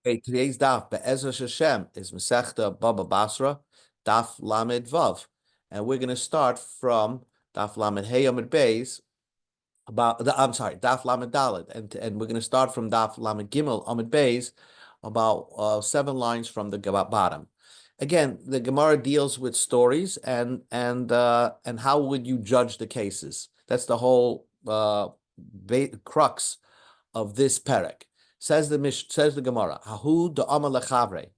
Okay, today's daf, Be'ezras Hashem, is Masechta Bava Basra, Daf Lamed Vav. And we're going to start from Daf Lamed Hey Amid Beis, Daf Lamed Daled. And we're going to start from Daf Lamed Gimel Amid Beis, about 7 lines from the bottom. Again, the Gemara deals with stories and how would you judge the cases? That's the whole crux of this perek. Says the Gemara, Hahu da'amar lechavre.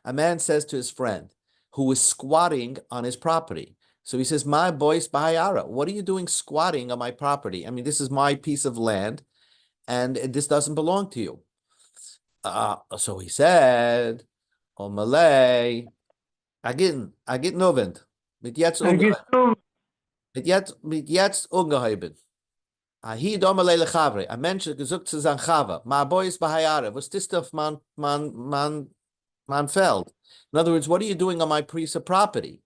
A man says to his friend who is squatting on his property. So he says, "My boys bahayara, what are you doing squatting on my property? I mean, this is my piece of land, and this doesn't belong to you." So he said, "O Malay, agit novend, mit jetzt ungeheben." He domalei lechavre. A mensch gesucht zu sein Chava. Ma boys bahayare. Was ist das man feld? In other words, what are you doing on my piece of property?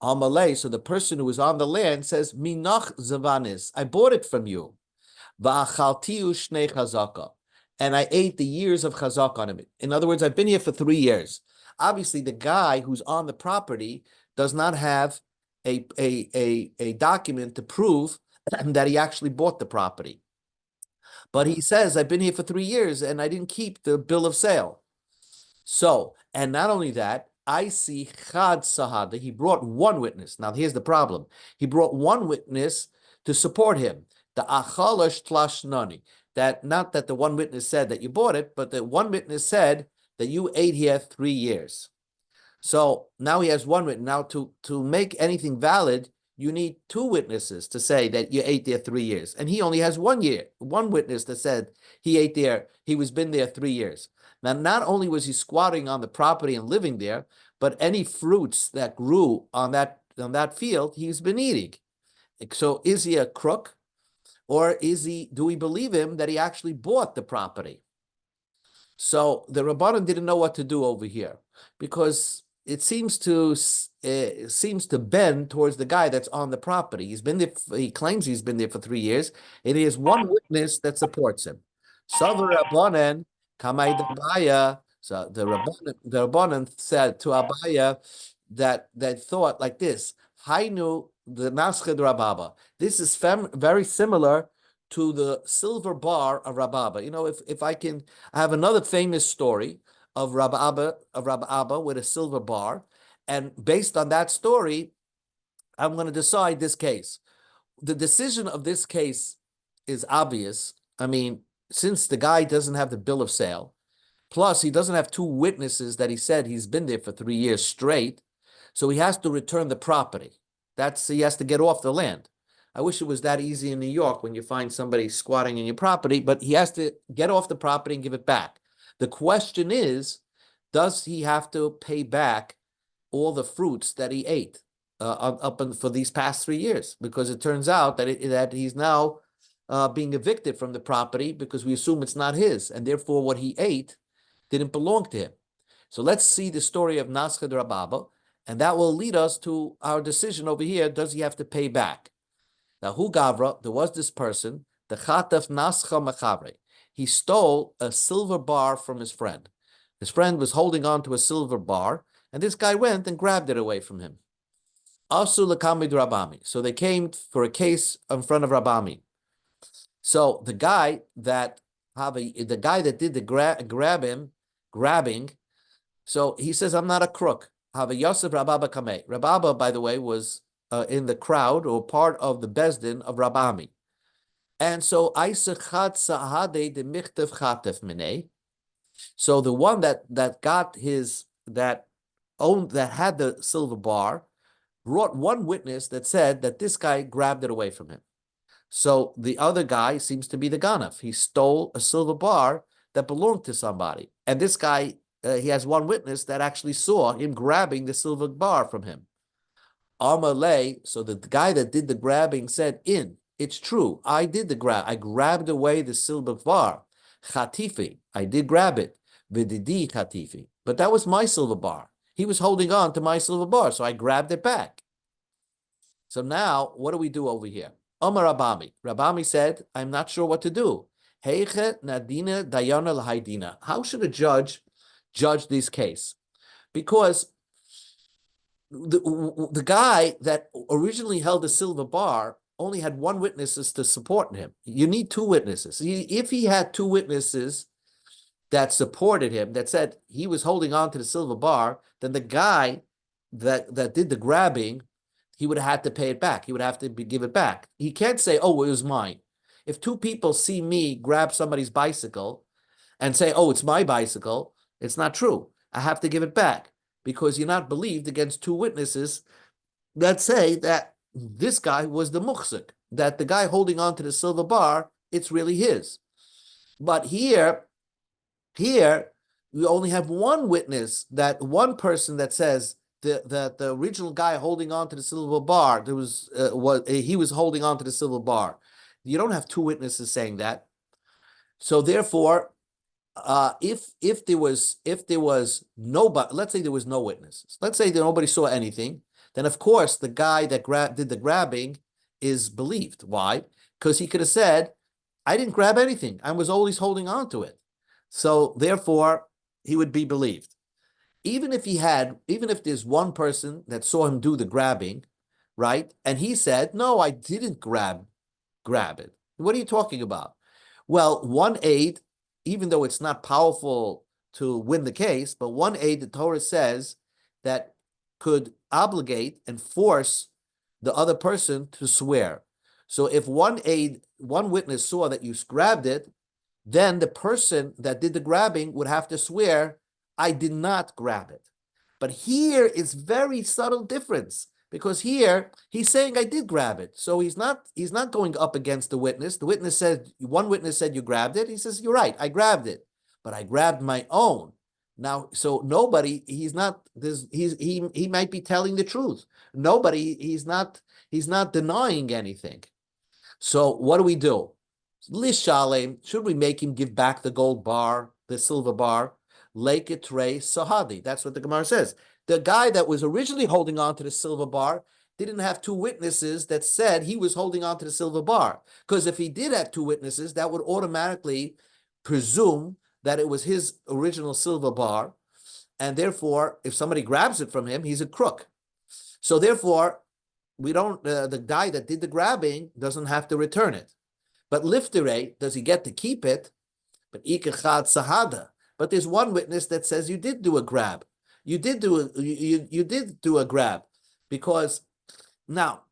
Amalei. So the person who is on the land says, Minach zavanis. I bought it from you. Va'achaltiu shnei chazaka. And I ate the years of chazak on it. In other words, I've been here for 3 years. Obviously, the guy who's on the property does not have a document to prove that he actually bought the property. But he says, I've been here for 3 years and I didn't keep the bill of sale. So, and not only that, I see Chad Sahada, he brought one witness. Now, here's the problem. He brought one witness to support him. The Achalash Tlash Nani. That not that the one witness said that you bought it, but the one witness said that you ate here 3 years. So now he has one witness. Now, to make anything valid, you need 2 witnesses to say that you ate there 3 years. And he only has 1 year, one witness that said he ate there, been there 3 years. Now, not only was he squatting on the property and living there, but any fruits that grew on that field, he's been eating. So is he a crook? Or do we believe him that he actually bought the property? So the Rabbanan didn't know what to do over here, because it seems to bend towards the guy that's on the property. He's been there. He claims he's been there for 3 years, and he has one witness that supports him. Savar Rabbanan kamay Abaya. So the Rabbanan said to Abaya that thought like this: Hainu the Nasched Rababa. This is very similar to the silver bar of Rababa. You know, if I have another famous story of Rabba with a silver bar, and based on that story, I'm going to decide this case. The decision of this case is obvious. I mean, since the guy doesn't have the bill of sale, plus he doesn't have 2 witnesses that he said he's been there for 3 years straight, so he has to return the property. He has to get off the land. I wish it was that easy in New York when you find somebody squatting in your property, but he has to get off the property and give it back. The question is, does he have to pay back all the fruits that he ate for these past 3 years? Because it turns out that he's now being evicted from the property because we assume it's not his, and therefore what he ate didn't belong to him. So let's see the story of Nasched Rababa, and that will lead us to our decision over here. Does he have to pay back? Now, Hu Gavra, there was this person, the Chataf Nascha Machavre. He stole a silver bar from his friend. His friend was holding on to a silver bar, and this guy went and grabbed it away from him. Asu Lakamid Rabami. So they came for a case in front of Rabami. So the guy that did the grabbing, so he says, I'm not a crook. Have a Yosef Rababa Kameh. Rababa, by the way, was in the crowd or part of the Bezdin of Rabami. And so Aisachat Sahade de Michtef Chatef Minei. So the one that had the silver bar brought one witness that said that this guy grabbed it away from him. So the other guy seems to be the Ganef. He stole a silver bar that belonged to somebody. And this guy, he has one witness that actually saw him grabbing the silver bar from him. Amalei, so the guy that did the grabbing said, it's true, I did the grab. I grabbed away the silver bar. Chatifi, I did grab it. Vididi chatifi. But that was my silver bar. He was holding on to my silver bar, so I grabbed it back. So now, what do we do over here? Omar Rabami. Rabami said, I'm not sure what to do. Heiche nadina dayana l'haidina. How should a judge judge this case? Because the guy that originally held the silver bar only had one witness to support him. You need two witnesses. If he had two witnesses that supported him, that said he was holding on to the silver bar, then the guy that did the grabbing, he would have had to pay it back. He would have to give it back. He can't say, oh, it was mine. If two people see me grab somebody's bicycle and say, oh, it's my bicycle, it's not true. I have to give it back because you're not believed against two witnesses that say that this guy was the muhsik, that the guy holding on to the silver bar, it's really his. But here, we only have one witness, that one person that says that the original guy holding on to the silver bar, he was holding on to the silver bar. You don't have two witnesses saying that. So therefore, if there was nobody, let's say there was no witnesses, let's say that nobody saw anything, then of course the guy that did the grabbing is believed. Why? Because he could have said, I didn't grab anything. I was always holding on to it. So therefore, he would be believed. Even if there's one person that saw him do the grabbing, right? And he said, no, I didn't grab it. What are you talking about? Well, one aid, even though it's not powerful to win the case, but one aid, the Torah says, that could obligate and force the other person to swear. So if one witness saw that you grabbed it, then the person that did the grabbing would have to swear, I did not grab it. But here is very subtle difference, because here he's saying I did grab it. So he's not going up against the witness. The witness said, one witness said you grabbed it. He says, you're right, I grabbed it, but I grabbed my own. Now, so nobody, he might be telling the truth. He's not denying anything. So what do? Lishalem, should we make him give back the gold bar, the silver bar? Leketrei Sahadi. That's what the Gemara says. The guy that was originally holding on to the silver bar didn't have two witnesses that said he was holding on to the silver bar. Because if he did have two witnesses, that would automatically presume that it was his original silver bar. And therefore, if somebody grabs it from him, he's a crook. So therefore, the guy that did the grabbing doesn't have to return it. But liftere, does he get to keep it? But ikechad sahada. But there's one witness that says you did do a grab. You did do a grab, because now,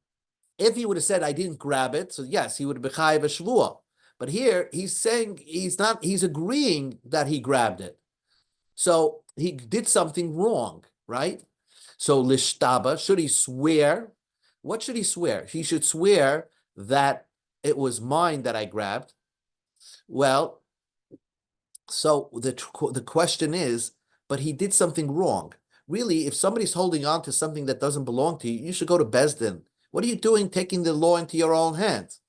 if he would have said I didn't grab it, so yes, he would have been chayav a shvuah. But here he's saying he's agreeing that he grabbed it. So he did something wrong, right? So lishtaba, should he swear? What should he swear? He should swear that it was mine that I grabbed. Well, so the question is, but he did something wrong. Really, if somebody's holding on to something that doesn't belong to you, you should go to Beis Din. What are you doing taking the law into your own hands?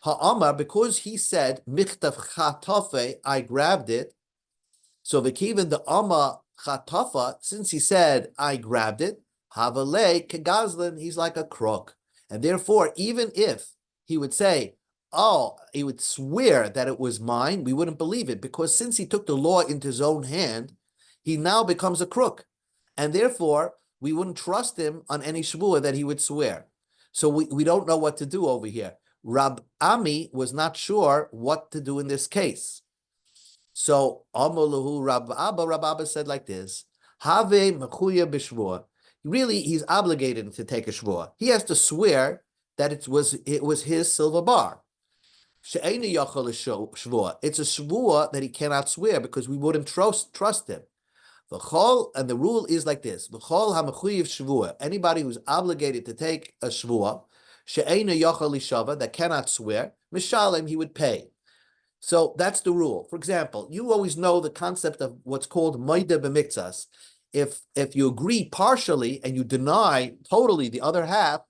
Ha'amar, because he said, michtav chatafe, I grabbed it. So v'kiven the amma chatafa, since he said, I grabbed it, havale kegazlin, he's like a crook. And therefore, even if he would say, oh, he would swear that it was mine, we wouldn't believe it, because since he took the law into his own hand, he now becomes a crook. And therefore, we wouldn't trust him on any shvuah that he would swear. So we don't know what to do over here. Rab Ami was not sure what to do in this case. So Amaluhu Rab Abba said like this, Have mechuya b'shvuah. Really, he's obligated to take a shvuah. He has to swear that it was his silver bar. She'eini yachol shvuah. It's a shvuah that he cannot swear because we wouldn't trust him. V'chol, and the rule is like this: V'chol hamechuyev shvuah. Anybody who's obligated to take a shvuah, she'eini yachol lishava, that cannot swear, mishalem, he would pay. So that's the rule. For example, you always know the concept of what's called moide b'miktzas. If you agree partially and you deny totally the other half,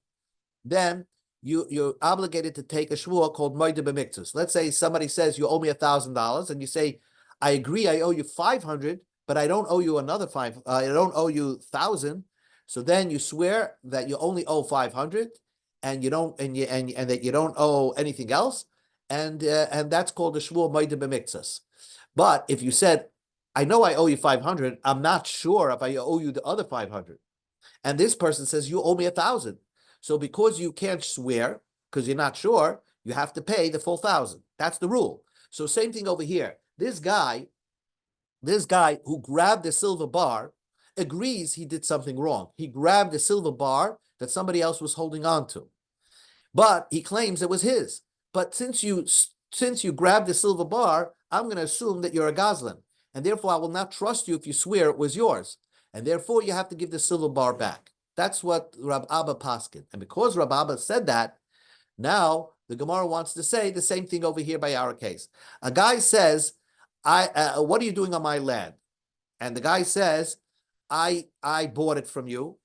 then you're obligated to take a shvuah called moide b'miktzas. Let's say somebody says you owe me $1,000, and you say, I agree, I owe you 500, but I don't owe you another I don't owe you 1,000. So then you swear that you only owe 500, and you don't, and that you don't owe anything else, and that's called the shvuah moide b'miktzas. But if you said, I know I owe you 500. I'm not sure if I owe you the other 500. And this person says, you owe me 1,000. So because you can't swear, because you're not sure, you have to pay the full 1,000. That's the rule. So same thing over here. This guy who grabbed the silver bar agrees he did something wrong. He grabbed the silver bar that somebody else was holding on to, but he claims it was his. But since you grabbed the silver bar, I'm going to assume that you're a gazlan, and therefore I will not trust you if you swear it was yours, and therefore you have to give the silver bar back. That's what Rab Abba paskin, and because Rab Abba said that, now the Gemara wants to say the same thing over here by our case. A guy says, what are you doing on my land? And the guy says, I bought it from you.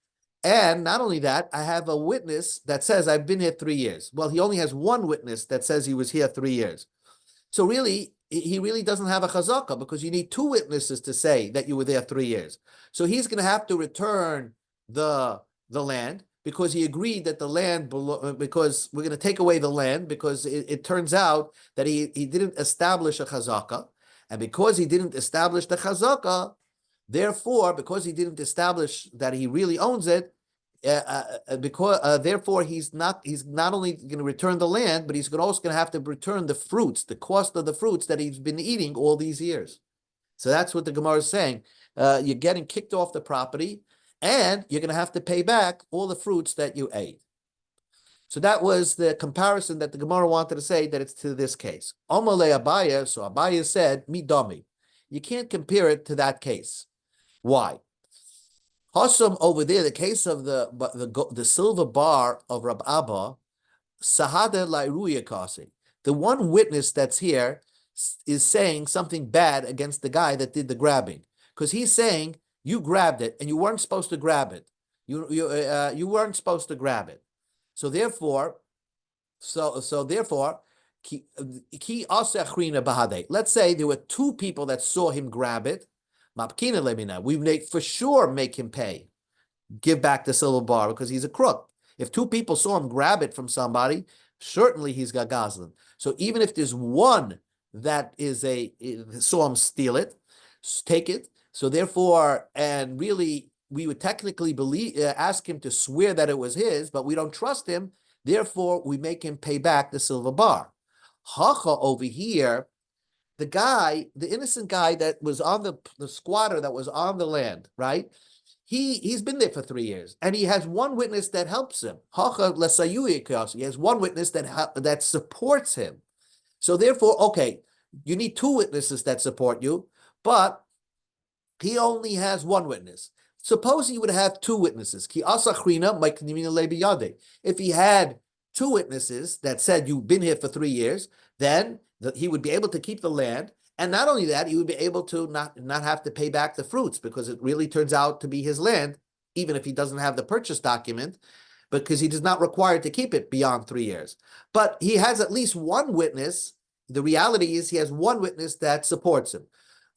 And not only that, I have a witness that says I've been here 3 years. Well, he only has one witness that says he was here 3 years. So really, he really doesn't have a chazakah because you need 2 witnesses to say that you were there 3 years. So he's going to have to return the land because he agreed that the land, because we're going to take away the land because it turns out that he didn't establish a chazakah. And because he didn't establish the chazakah, therefore, because he didn't establish that he really owns it, therefore he's not only going to return the land, but he's also going to have to return the fruits, the cost of the fruits that he's been eating all these years. So that's what the Gemara is saying. You're getting kicked off the property, and you're going to have to pay back all the fruits that you ate. So that was the comparison that the Gemara wanted to say that it's to this case. Omale Abaya, so Abaya said, mi dami. You can't compare it to that case. Why? Hasam over there, the case of the silver bar of Rab Abba, Sahada Lairuya Kasi. The one witness that's here is saying something bad against the guy that did the grabbing. Because he's saying, you grabbed it and you weren't supposed to grab it. You weren't supposed to grab it. So therefore, let's say there were 2 people that saw him grab it. We for sure make him give back the silver bar because he's a crook. If 2 people saw him grab it from somebody, certainly he's got gazlan. So even if there's one that saw him steal it, take it. So therefore, and really, we would technically ask him to swear that it was his, but we don't trust him. Therefore, we make him pay back the silver bar. Hacha over here, the innocent guy that was on the squatter that was on the land, right? He's been there for 3 years, and he has one witness that helps him. Hacha lesayuya, he has one witness that supports him. So therefore, okay, you need 2 witnesses that support you, but he only has one witness. Suppose he would have 2 witnesses. If he had 2 witnesses that said you've been here for 3 years, then he would be able to keep the land. And not only that, he would be able to not have to pay back the fruits because it really turns out to be his land, even if he doesn't have the purchase document, because he is not required to keep it beyond 3 years. But he has at least one witness. The reality is he has one witness that supports him.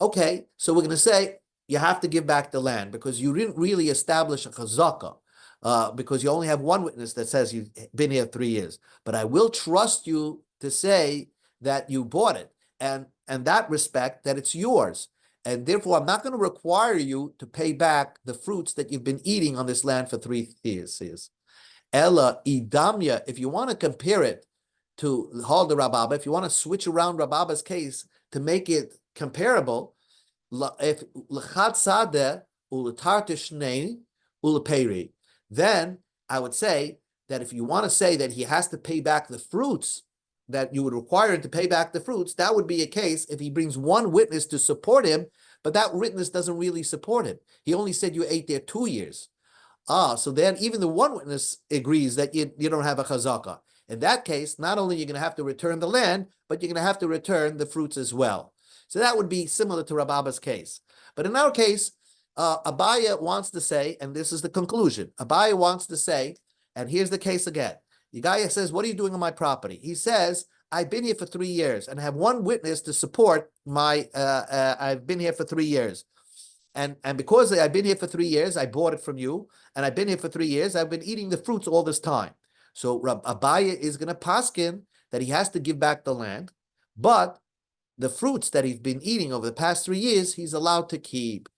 Okay, so we're going to say, you have to give back the land because you didn't really establish a chazakah because you only have one witness that says you've been here 3 years. But I will trust you to say that you bought it and that respect that it's yours. And therefore, I'm not going to require you to pay back the fruits that you've been eating on this land for 3 years. Ella idamya, if you want to compare it to the Rab Abba, if you want to switch around Rab Abba's case to make it comparable, if then I would say that if you want to say that he has to pay back the fruits, that you would require him to pay back the fruits, that would be a case if he brings one witness to support him, but that witness doesn't really support him. He only said you ate there 2 years. So then even the one witness agrees that you don't have a chazakah. In that case, not only you're going to have to return the land, but you're going to have to return the fruits as well. So that would be similar to Rab Abba's case. But in our case, Abaya wants to say, and this is the conclusion, Abaya wants to say, and here's the case again. The guy says, what are you doing on my property? He says, I've been here for 3 years and I have one witness to support I've been here for 3 years. And because I've been here for 3 years, I bought it from you, and I've been here for 3 years, I've been eating the fruits all this time. So Abaya is going to paskin that he has to give back the land, but the fruits that he's been eating over the past 3 years, he's allowed to keep,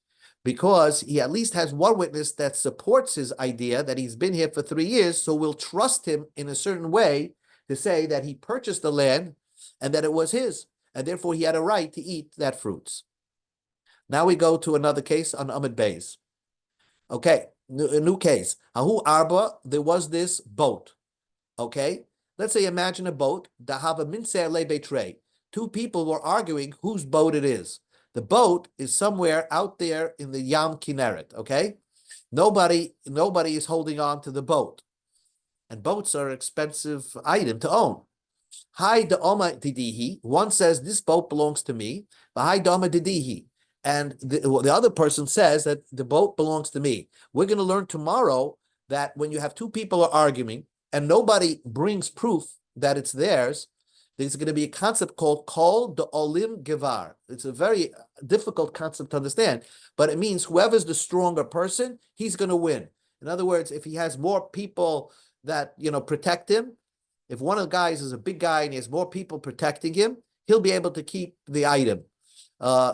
because he at least has one witness that supports his idea that he's been here for 3 years, so we'll trust him in a certain way to say that he purchased the land and that it was his, and therefore he had a right to eat that fruits. Now we go to another case on Amid Beis. Okay, a new case. Ahu Arba, there was this boat. Okay, let's say imagine a boat. Dahava minser le betrei. Two people were arguing whose boat it is. The boat is somewhere out there in the Yam Kinneret. Okay, nobody is holding on to the boat, and boats are an expensive item to own. Hi da'oma didihi. One says this boat belongs to me. Hi da'oma didihi. And the other person says that the boat belongs to me. We're going to learn tomorrow that when you have two people are arguing and nobody brings proof that it's theirs, there's going to be a concept called kol de'olim gevar. It's a very difficult concept to understand, but it means whoever's the stronger person, he's going to win. In other words, if he has more people that protect him, if one of the guys is a big guy and he has more people protecting him, he'll be able to keep the item.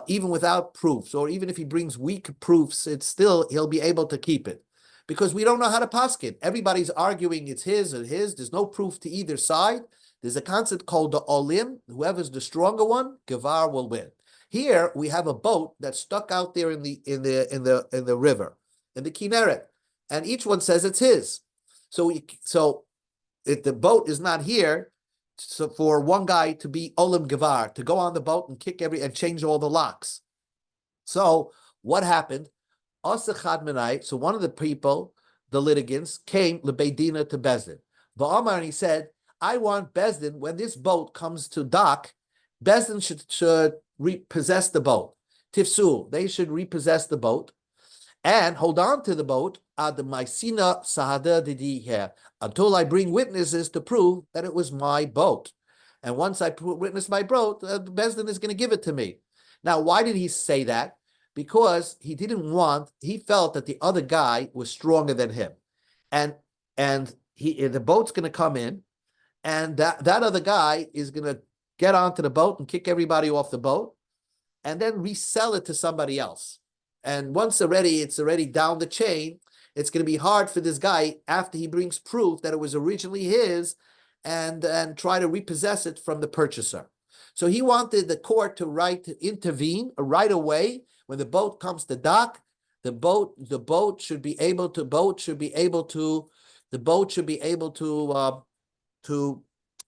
Even without proofs, or even if he brings weak proofs, he'll be able to keep it, because we don't know how to paskin. Everybody's arguing it's his or his. There's no proof to either side. There's a concept called the olim. Whoever's the stronger one, Gavar will win. Here we have a boat that's stuck out there in the river, in the Kinneret, and each one says it's his. So if the boat is not here, so for one guy to be Olim Gavar, to go on the boat and kick and change all the locks. So what happened? So one of the people, the litigants, came Lebeidina to Bezdin. Va'amar, and he said, I want Bezdin, when this boat comes to dock, Bezdin should repossess the boat. Tifsul, they should repossess the boat and hold on to the boat until I bring witnesses to prove that it was my boat. And once I witness my boat, Bezdin is going to give it to me. Now, why did he say that? Because he felt that the other guy was stronger than him. And the boat's going to come in, and that other guy is going to get onto the boat and kick everybody off the boat and then resell it to somebody else. And once it's already down the chain, it's going to be hard for this guy, after he brings proof that it was originally his, and try to repossess it from the purchaser. So he wanted the court to intervene right away when the boat comes to dock. The boat should be able to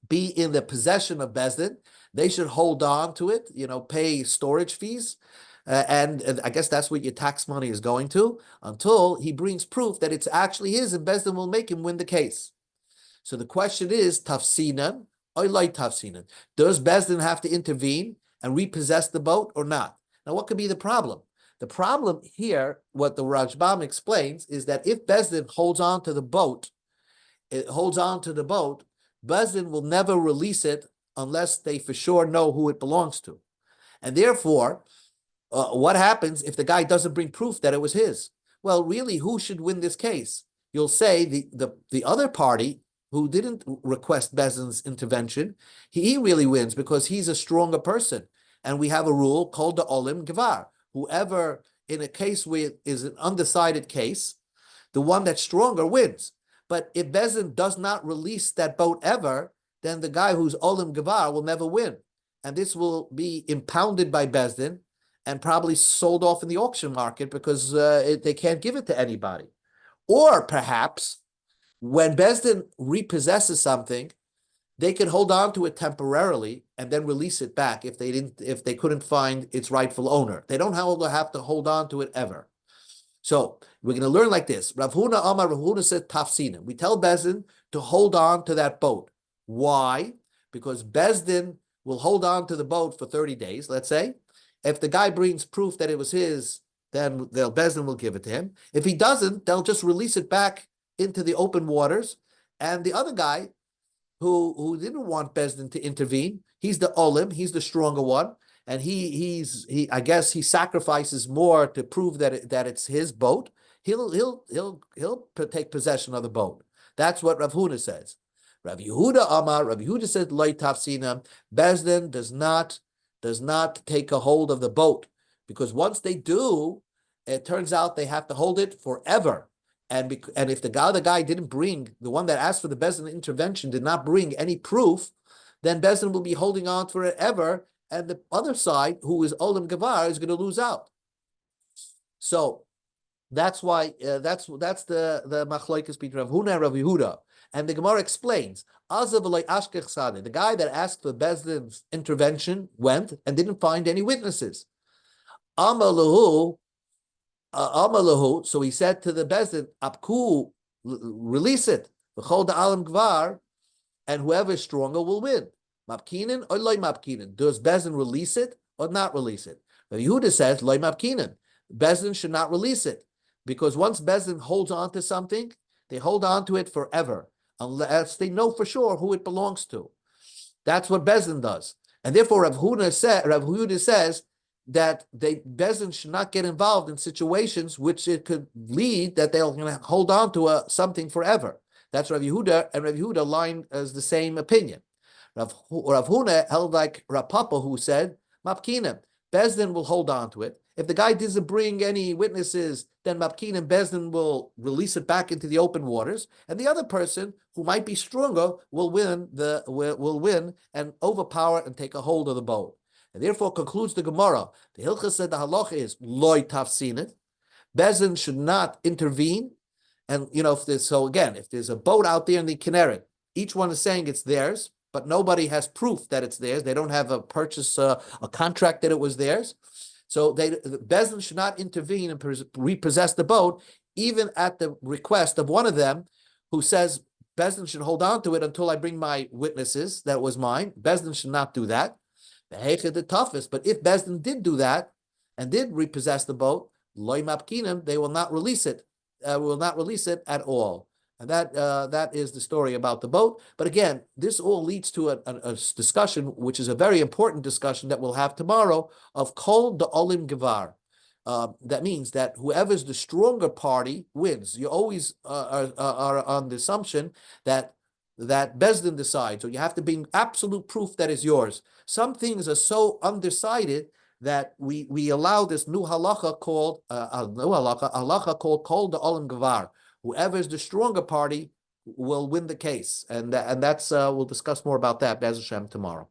be in the possession of Bezdin. They should hold on to it, pay storage fees. And I guess that's what your tax money is going to, until he brings proof that it's actually his, and Bezdin will make him win the case. So the question is, tafsinan or loy tafsinan? Does Bezdin have to intervene and repossess the boat or not? Now, what could be the problem? The problem here, what the Rajbam explains, is that if Bezdin holds on to the boat, Bezdin will never release it unless they for sure know who it belongs to. And therefore, what happens if the guy doesn't bring proof that it was his? Well, really, who should win this case? You'll say the other party who didn't request Bezdin's intervention, he really wins because he's a stronger person. And we have a rule called the Olim Gevar. Whoever, in a case where is an undecided case, the one that's stronger wins. But if Bezdin does not release that boat ever, then the guy who's Olim Gevar will never win. And this will be impounded by Bezdin and probably sold off in the auction market, because they can't give it to anybody. Or perhaps when Bezdin repossesses something, they could hold on to it temporarily and then release it back if they couldn't find its rightful owner. They don't have to hold on to it ever. So we're going to learn like this. Rav Huna said tafsinim. We tell Bezdin to hold on to that boat. Why? Because Bezdin will hold on to the boat for 30 days, let's say. If the guy brings proof that it was his, then Bezdin will give it to him. If he doesn't, they'll just release it back into the open waters. And the other guy who didn't want Bezdin to intervene, he's the Olim, he's the stronger one, and I guess he sacrifices more to prove that it's his boat. He'll take possession of the boat. That's what Rav Huna says. Rav Yehuda said, Loi Tafsina, Bezdin does not does not take a hold of the boat, because once they do, it turns out they have to hold it forever. And if the other guy didn't bring, the one that asked for the Bezdin intervention did not bring any proof, then Bezdin will be holding on forever, and the other side, who is Olam Gavar, is going to lose out. So that's why that's the machlokes between Rav Huna and Rav Yehuda. And the Gemara explains, the guy that asked for Bezdin's intervention went and didn't find any witnesses. Amalahu, so he said to the Bezdin, Apku, release it. V'chol da'alam gvar, and whoever is stronger will win. Mapkinin or loy mapkinin. Does Bezdin release it or not release it? Rav Yehuda says loy mapkinin. Bezdin should not release it, because once Bezdin holds on to something, they hold on to it forever, unless they know for sure who it belongs to. That's what Bezdin does. And therefore, Rav Yehuda says that Bezdin should not get involved in situations which it could lead that they'll hold on to something forever. That's Rav Yehuda, and Rav Yehuda line as the same opinion. Rav Huna held like Rav Papa, who said, Mapkinim, Bezdin will hold on to it. If the guy doesn't bring any witnesses, then Mapkin and Bezdin will release it back into the open waters, and the other person, who might be stronger, will win and overpower and take a hold of the boat. And therefore concludes the Gemara. The Hilchah said the halacha is loy tafsinit. Bezdin should not intervene. And if there's a boat out there in the Kinneret, each one is saying it's theirs, but nobody has proof that it's theirs. They don't have a contract that it was theirs. So Bezdin should not intervene and repossess the boat, even at the request of one of them, who says Bezdin should hold on to it until I bring my witnesses that it was mine. Bezdin should not do that. The toughest, but if Bezdin did do that and did repossess the boat, loy mapkinim, they will not release it. Will not release it at all. And that is the story about the boat. But again, this all leads to a discussion, which is a very important discussion that we'll have tomorrow, of kol da'olim gevar. That means that whoever's the stronger party wins. You always are on the assumption that Bezdin decides, or you have to bring absolute proof that is yours. Some things are so undecided that we allow this new halacha called halacha called kol da'olim gevar. Whoever is the stronger party will win the case, and that's we'll discuss more about that, Be'ez Hashem, tomorrow.